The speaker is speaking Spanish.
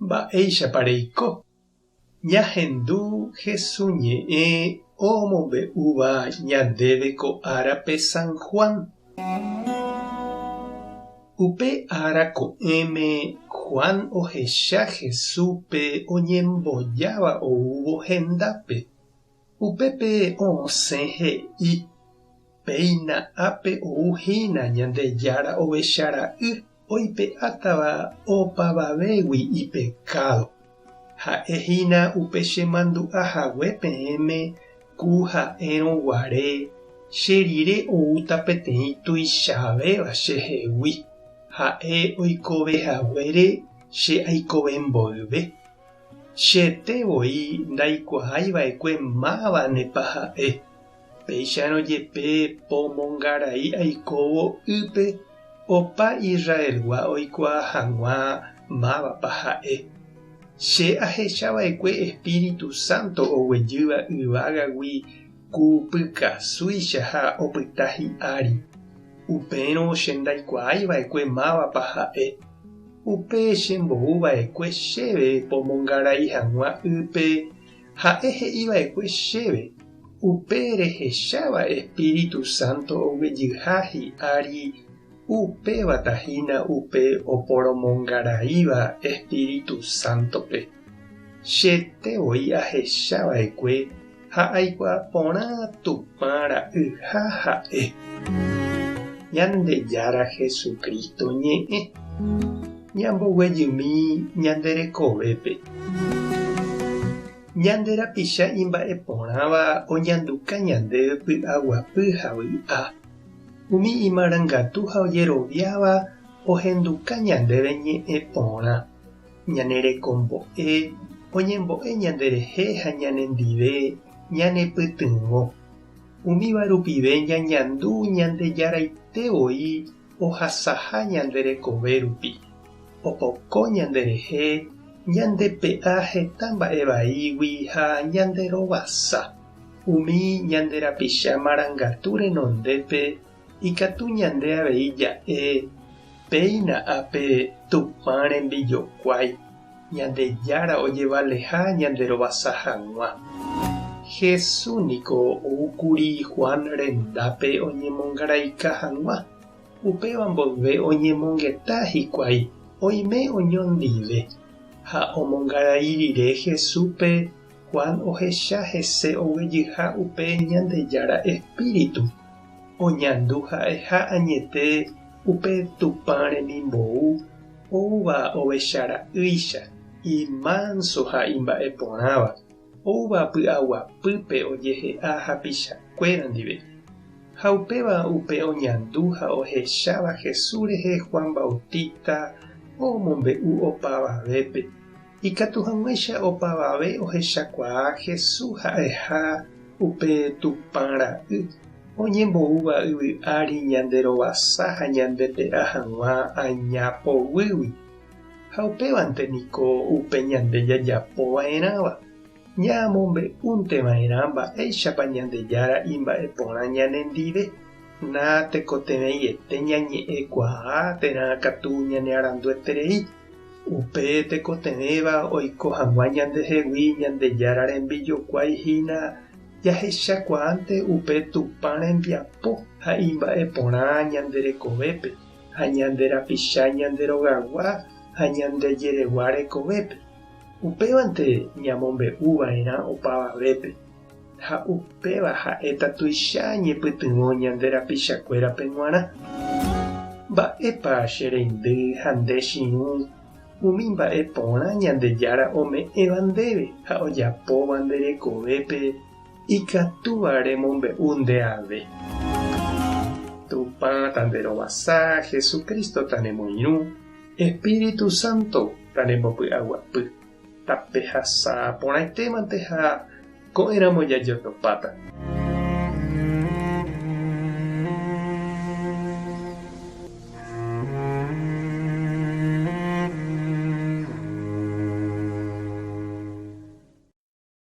Mba'éichapa reiko. Ñahendu Jesús ñe'ẽ omombe'úva ñandéve ko árape San Juan. Upe ára ko'ẽme Juan ohecha Jesúspe oñembojáva oúvo hendápe. Upépe osẽ he'i. Péina ápe ouhína Ñandejára ovechara'y oipe'átava opavavégui ipecado. Ha'ehína upe chemandu'ahague peẽme ku ha'érõ guare che rire oúta peteĩ tuichávéva chehegui. Ha'e oikovehaguére che aikovemboyve. Chetevoi ndaikuaáiva'ekue mávanepa ha'e. Péicharõ jepe pomongarai aikóvo ýpe opa Israelgua oikuaa hag̃ua mávapa ha'e. Che ahechava'ekue Espíritu Santo oguejýva yvágagui ku pykasúicha ha opyta hi'ári. Upérõ che ndaikuaáiva'ekue mávapa ha'e. Upe chembo'uva'ekue chéve pomongarai hag̃ua ýpe ha'e he'iva'ekue chéve. Upe rehecháva Espíritu Santo oguejyha hi'ári upevatahína upe oporomongaraíva Espíritu Santope. Chetevoi ahechava'ekue ha aikuaa porã Tupã ra'yha ha'e. Ñandejára Jesukristo ñe'ẽ ñamboguejymi ñanderekovépe. Ñande rapicha imba'eporãva oñanduka ñandéve py'aguapy ha vy'a. Umi imarangatu ha ojeroviáva ohenduka ñandéve ñe'ẽ porã. Ñanerekombo'e oñembo'e ñanderehe ha ñanendive ñanepytyvõ. Umíva rupive ñañandu ñandejaraitevoi ohasaha ñanderekove rupi. Opoko ñanderehe ñandepe'a heta mba'evaígui ha ñanderovasa. Umi ñanderapicha marangatu renondépe ikatu ñande avei ja'e péina ápe Tupã rembijokuái. Ñandejára ojevaleha ñanderovasa hag̃ua. Jesús niko oúkuri Juan rendápe oñemongaraika hag̃ua. Upéva mboyve oñemongeta hikuái oime oñondive. Ha omongarai rire Jesúspe Juan ohecha hese oguejyha upe Ñandejára Espíritu. Oñandu ha'eha añete upe Tupã remimbou ouva ovechara'ýicha imánso ha imba'eporãva. Ouva py'aguapýpe ojehe'a hapichakuéra ndive. Ha upéva upe oñandu ha ohecháva Jesús rehe Juan Bautista omombe'u opavavépe. Ikatu hag̃uáicha opavave ohechakuaa Jesús ha'eha upe Tupã ra'y. Oñemboúva yvy'ári ñanderovasa ha ñandepe'a hag̃ua añapoguýgui. Ha upévante niko upe ñande jajapova'erãva. Ñamombe'únteva'erã mba'éichapa Ñandejára imba'eporã ñanendive. Natekotevẽiete ñañe'ẽkuaa térã katu ñanearandueterei. Upe tekotevẽva oiko hag̃ua ñandehegui Ñandejára rembijokuáihína jahechakuaánte upe Tupã rembiapo ha imba'eporã ñanderekovépe ha ñanderapicha ñanderogagua ha ñandejeregua rekovépe. Upévante ñamombe'uva'erã opavavépe. Ha upéva ha'éta tuicha ñepytyvõ ñanderapichakuérape g̃uarã. Mba'épa che reindy ha nde chiũ umi mba'eporã Ñandejára ome'ẽva ndéve ha ojapóva nderekovépe ikatúva remombe'u ndeave. Tupã tanderovasa, Jesukristo tanemoirũ, Espíritu Santo tanembopy'aguapy. Tapehasa porãitémante ha ko'ẽramo jajotopáta.